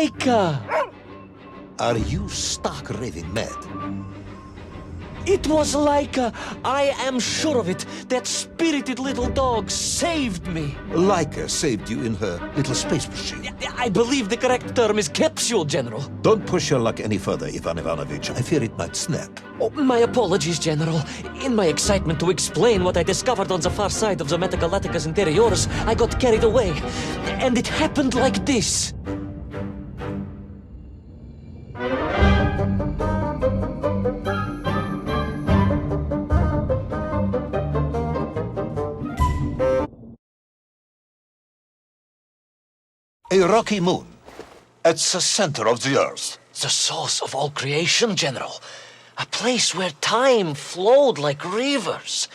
Laika! Are you stark raving mad? It was Laika. I am sure of it. That spirited little dog saved me. Laika saved you in her little space machine. I believe the correct term is capsule, General. Don't push your luck any further, Ivan Ivanovich. I fear it might snap. Oh, my apologies, General. In my excitement to explain what I discovered on the far side of the Metagalacticus Interiores, I got carried away. And it happened like this. A rocky moon. It's the center of the Earth. The source of all creation, General. A place where time flowed like rivers,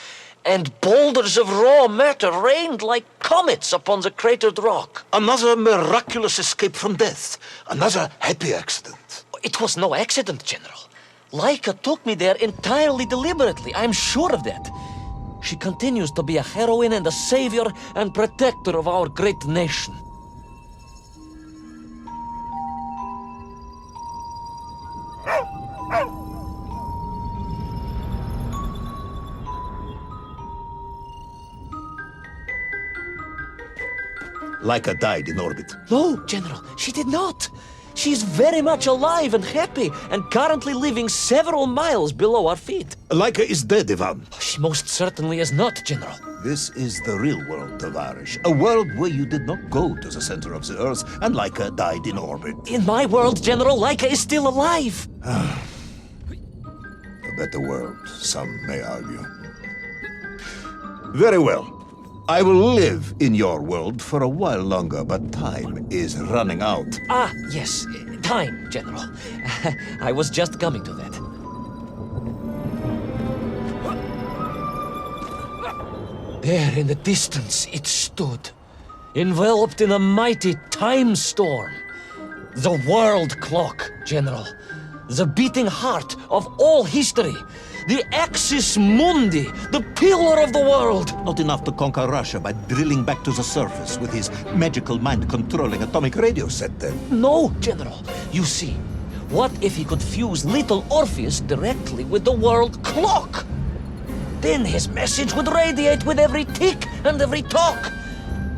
and boulders of raw matter rained like comets upon the cratered rock. Another miraculous escape from death. Another happy accident. It was no accident, General. Laika took me there entirely deliberately. I'm sure of that. She continues to be a heroine and a savior and protector of our great nation. Laika died in orbit. No, General, she did not. She's very much alive and happy, and currently living several miles below our feet. Laika is dead, Ivan. She most certainly is not, General. This is the real world, Tovarish. A world where you did not go to the center of the Earth, and Laika died in orbit. In my world, General, Laika is still alive. A better world, some may argue. Very well. I will live in your world for a while longer, but time is running out. Ah, yes, time, General. I was just coming to that. There in the distance it stood, enveloped in a mighty time storm. The world clock, General. The beating heart of all history. The axis mundi, the pillar of the world. Not enough to conquer Russia by drilling back to the surface with his magical mind-controlling atomic radio set then. No, General. You see, what if he could fuse Little Orpheus directly with the world clock? Then his message would radiate with every tick and every tock.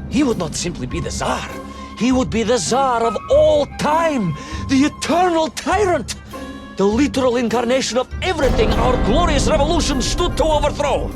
He would not simply be the Tsar. He would be the Tsar of all time, the eternal tyrant. The literal incarnation of everything our glorious revolution stood to overthrow.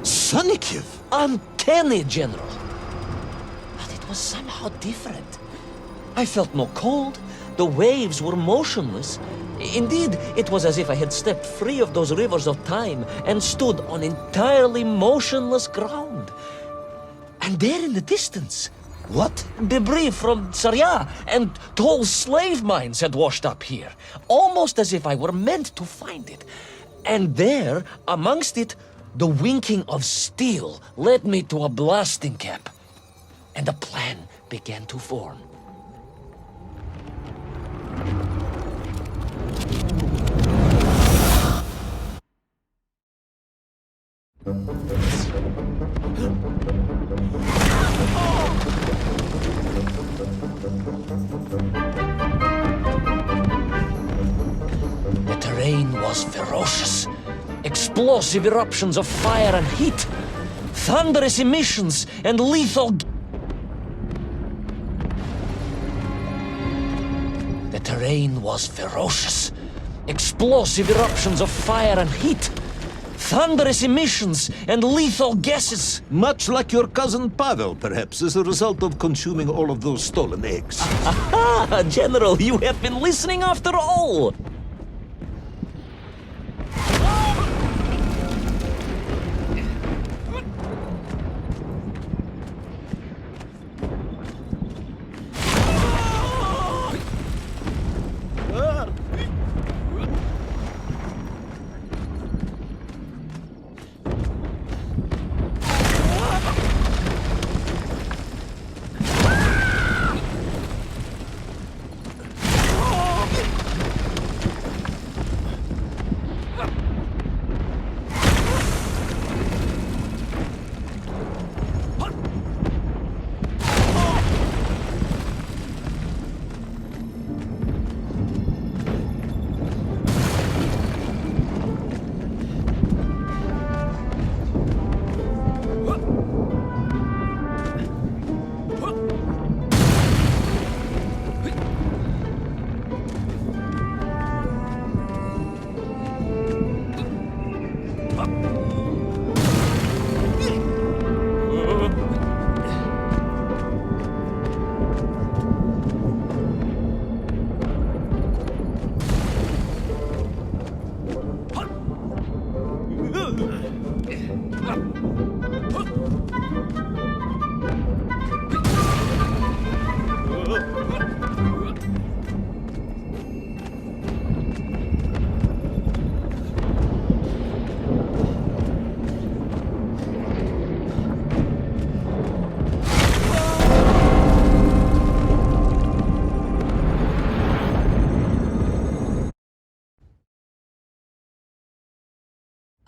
Sonikiv! Uncanny, General. But it was somehow different. I felt no cold. The waves were motionless. Indeed, it was as if I had stepped free of those rivers of time and stood on entirely motionless ground. And there in the distance, What? debris from Tsarya and tall slave mines had washed up here, almost as if I were meant to find it. And there, amongst it, the winking of steel led me to a blasting cap, and a plan began to form. The terrain was ferocious. Explosive eruptions of fire and heat, thunderous emissions, and lethal... The terrain was ferocious. Explosive eruptions of fire and heat, thunderous emissions, and lethal gases. Much like your cousin Pavel, perhaps, as a result of consuming all of those stolen eggs. Aha! General, you have been listening after all!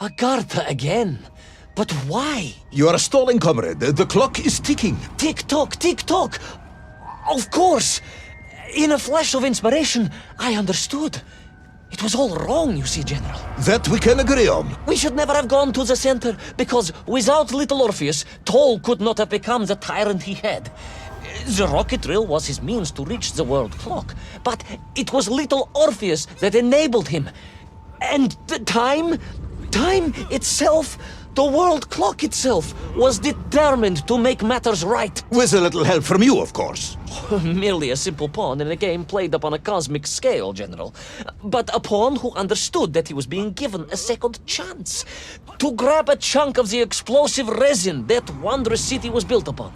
Agartha again? But why? You are stalling, comrade. The clock is ticking. Tick-tock, tick-tock! Of course! In a flash of inspiration, I understood. It was all wrong, you see, General. That we can agree on. We should never have gone to the center, because without Little Orpheus, Toll could not have become the tyrant he had. The rocket drill was his means to reach the world clock, but it was Little Orpheus that enabled him. And the time itself, the world clock itself, was determined to make matters right. With a little help from you, of course. Merely a simple pawn in a game played upon a cosmic scale, General. But a pawn who understood that he was being given a second chance to grab a chunk of the explosive resin that wondrous city was built upon.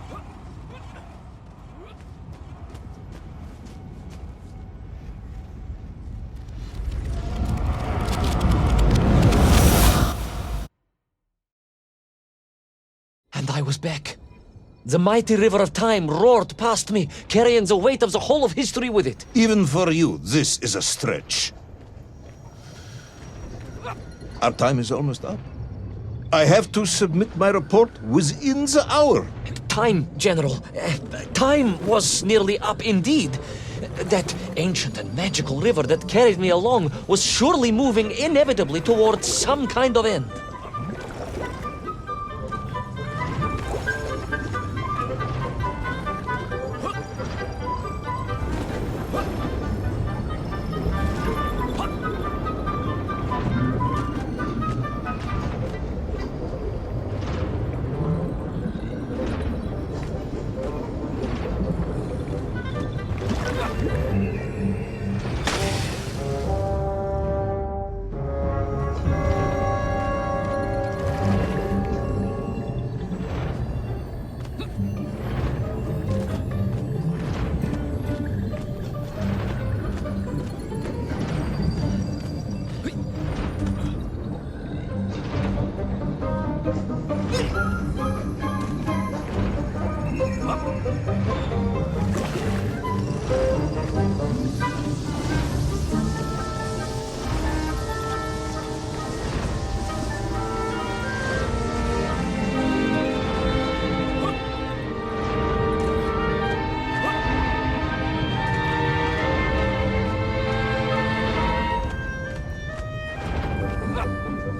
And I was back. The mighty river of time roared past me, carrying the weight of the whole of history with it. Even for you, this is a stretch. Our time is almost up. I have to submit my report within the hour. Time, General. Time was nearly up indeed. That ancient and magical river that carried me along was surely moving inevitably towards some kind of end.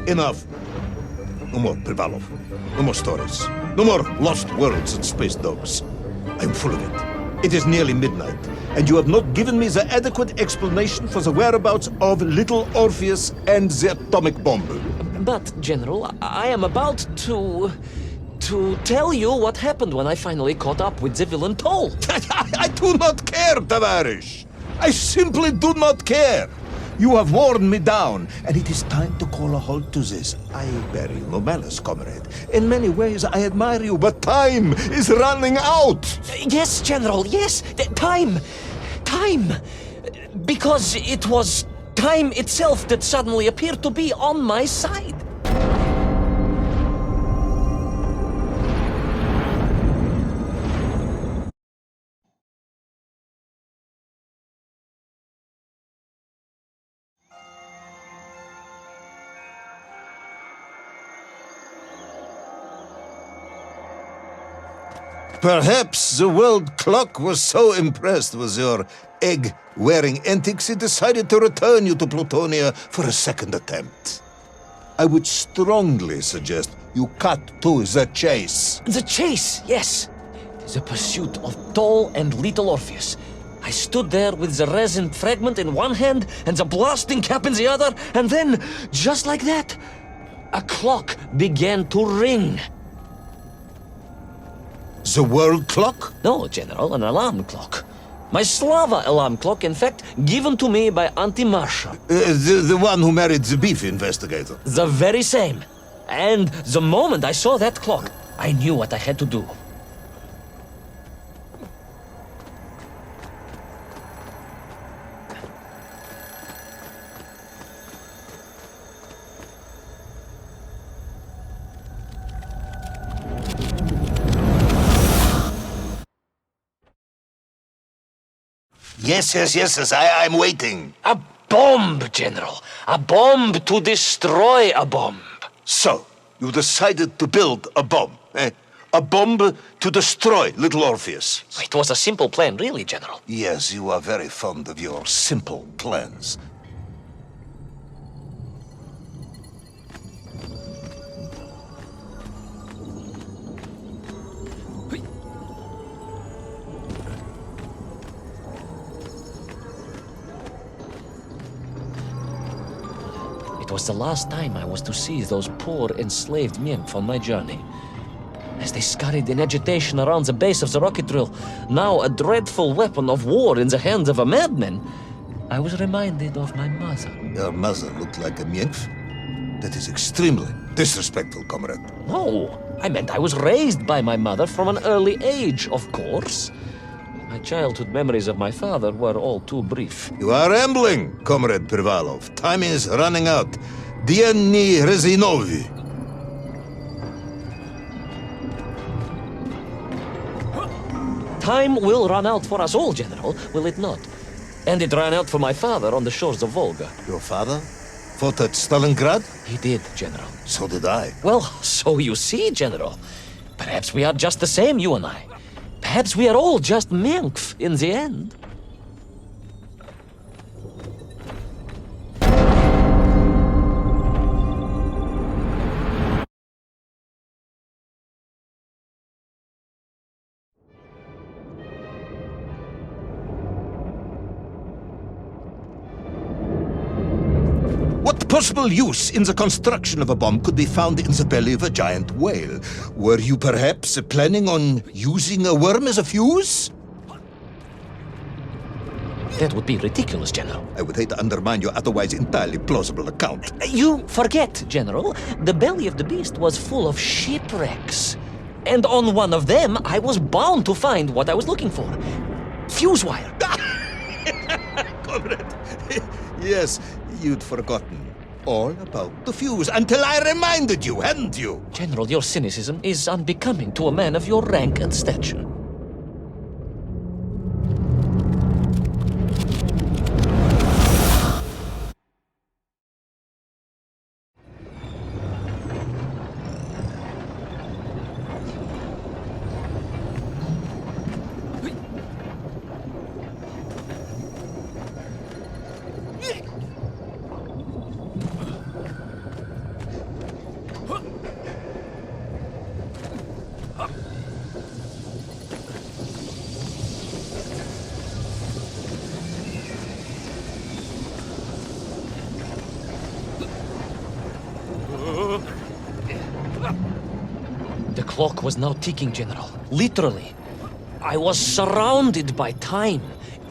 Enough. No more Privalov. No more stories. No more lost worlds and space dogs. I'm full of it. It is nearly midnight, and you have not given me the adequate explanation for the whereabouts of Little Orpheus and the atomic bomb. But, General, I am about to tell you what happened when I finally caught up with the villain Toll. I do not care, Tavarish. I simply do not care. You have worn me down, and it is time to call a halt to this. I bear you no malice, comrade. In many ways, I admire you, but time is running out. Yes, General, yes. Time. Because it was time itself that suddenly appeared to be on my side. Perhaps the world clock was so impressed with your egg-wearing antics it decided to return you to Plutonia for a second attempt. I would strongly suggest you cut to the chase. The chase, yes. The pursuit of Toll and Little Orpheus. I stood there with the resin fragment in one hand and the blasting cap in the other, and then, just like that, a clock began to ring. The world clock? No, General, an alarm clock. My Slava alarm clock, in fact, given to me by Auntie Marsha. The one who married the beef investigator. The very same. And the moment I saw that clock, I knew what I had to do. Yes, I'm waiting. A bomb, General. A bomb to destroy a bomb. So, you decided to build a bomb, eh? A bomb to destroy Little Orpheus. It was a simple plan, really, General. Yes, you are very fond of your simple plans. It was the last time I was to see those poor enslaved nymph on my journey. As they scurried in agitation around the base of the rocket drill, now a dreadful weapon of war in the hands of a madman, I was reminded of my mother. Your mother looked like a nymph? That is extremely disrespectful, comrade. No, I meant I was raised by my mother from an early age, of course. My childhood memories of my father were all too brief. You are rambling, Comrade Privalov. Time is running out. Dieni Rezinovi. Time will run out for us all, General, will it not? And it ran out for my father on the shores of Volga. Your father fought at Stalingrad? He did, General. So did I. Well, so you see, General. Perhaps we are just the same, you and I. Perhaps we are all just Menkf in the end. What possible use in the construction of a bomb could be found in the belly of a giant whale? Were you perhaps planning on using a worm as a fuse? That would be ridiculous, General. I would hate to undermine your otherwise entirely plausible account. You forget, General. The belly of the beast was full of shipwrecks. And on one of them, I was bound to find what I was looking for. Fuse wire. Comrade, yes, you'd forgotten all about the fuse until I reminded you, hadn't you? General, your cynicism is unbecoming to a man of your rank and stature. The clock was now ticking, General. Literally. I was surrounded by time,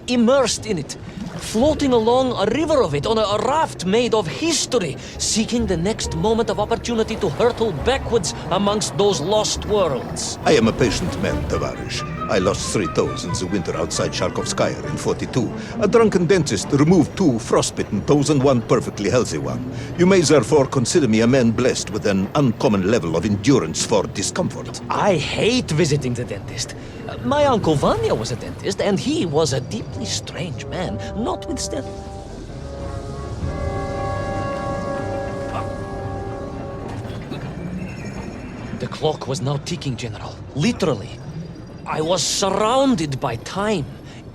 immersed in it, floating along a river of it on a raft made of history, seeking the next moment of opportunity to hurtle backwards amongst those lost worlds. I am a patient man, Tavarish. I lost 3 toes in the winter outside Sharkovskaya in 42. A drunken dentist removed 2 frostbitten toes and 1 perfectly healthy one. You may therefore consider me a man blessed with an uncommon level of endurance for discomfort. I hate visiting the dentist. My uncle Vanya was a dentist, and he was a deeply strange man, notwithstanding. The clock was now ticking, General. Literally. I was surrounded by time,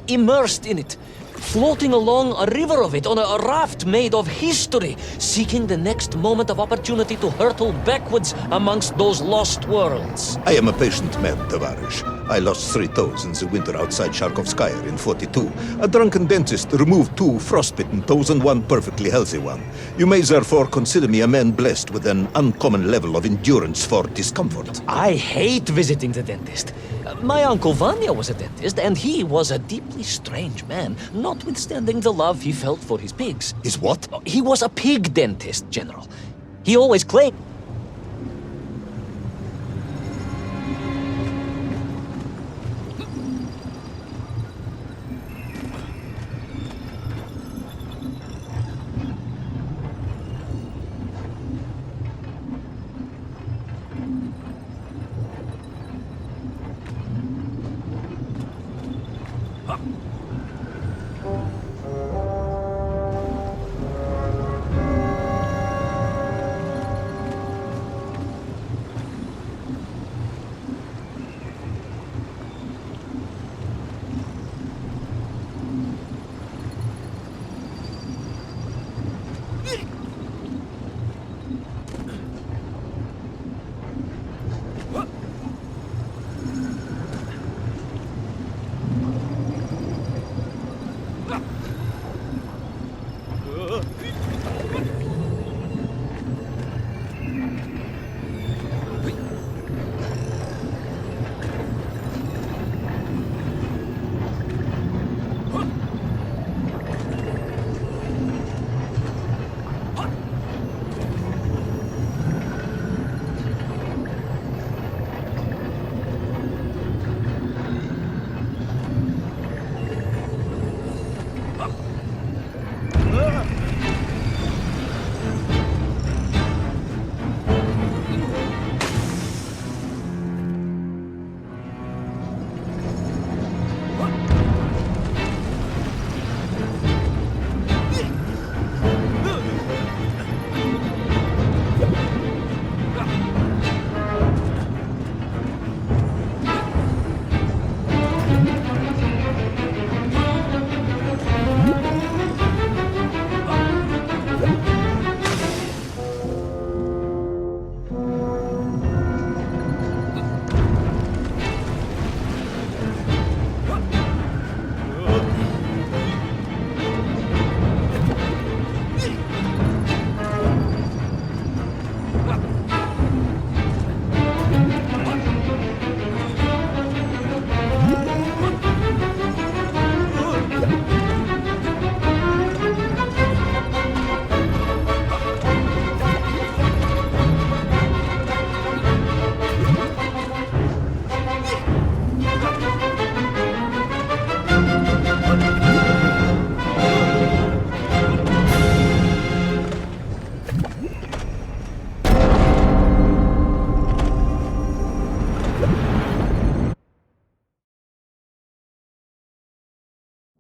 immersed in it, floating along a river of it on a raft made of history, seeking the next moment of opportunity to hurtle backwards amongst those lost worlds. I am a patient man, Tavarish. I lost 3 toes in the winter outside Sharkovskaya in 42. A drunken dentist removed 2 frostbitten toes and 1 perfectly healthy one. You may therefore consider me a man blessed with an uncommon level of endurance for discomfort. I hate visiting the dentist. My uncle Vanya was a dentist, and he was a deeply strange man, notwithstanding the love he felt for his pigs. Is what? He was a pig dentist, General. He always claimed...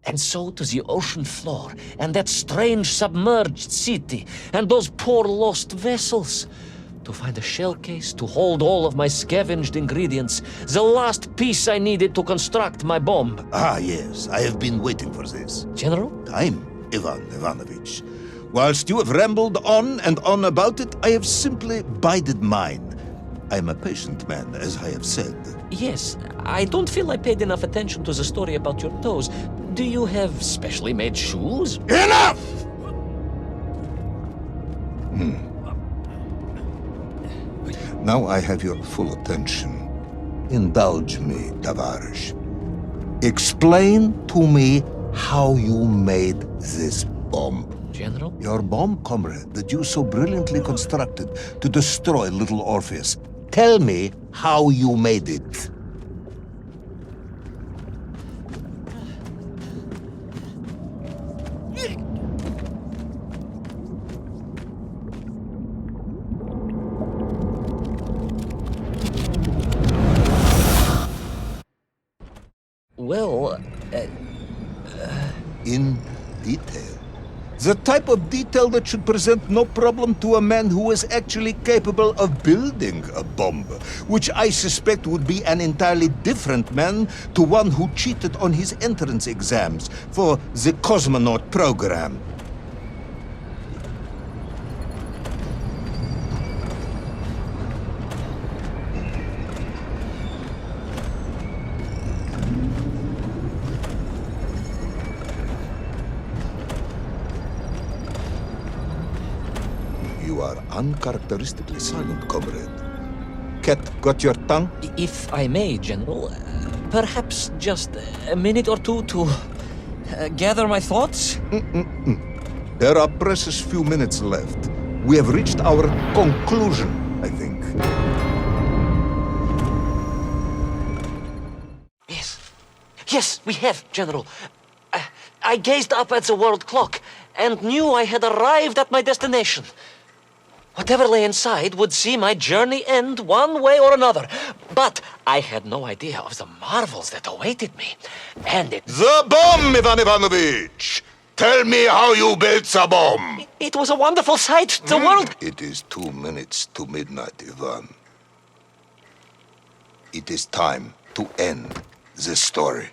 And so to the ocean floor, and that strange submerged city, and those poor lost vessels. To find a shell case to hold all of my scavenged ingredients, the last piece I needed to construct my bomb. Ah, yes, I have been waiting for this. General? Time, Ivan Ivanovich. Whilst you have rambled on and on about it, I have simply bided mine. I am a patient man, as I have said. Yes, I don't feel I paid enough attention to the story about your toes. Do you have specially made shoes? Enough! Now I have your full attention. Indulge me, Tavarish. Explain to me how you made this bomb. General? Your bomb, comrade, that you so brilliantly constructed to destroy Little Orpheus. Tell me how you made it. Well, In detail. The type of detail that should present no problem to a man who is actually capable of building a bomb, which I suspect would be an entirely different man to one who cheated on his entrance exams for the cosmonaut program. You are uncharacteristically silent, comrade. Cat, got your tongue? if I may, General, perhaps just a minute or two to gather my thoughts? There are precious few minutes left. We have reached our conclusion, I think. Yes, we have, General. I gazed up at the world clock and knew I had arrived at my destination. Whatever lay inside would see my journey end one way or another. But I had no idea of the marvels that awaited me. And The bomb, Ivan Ivanovich! Tell me how you built the bomb! it was a wonderful sight. The world... It is 2 minutes to midnight, Ivan. It is time to end the story.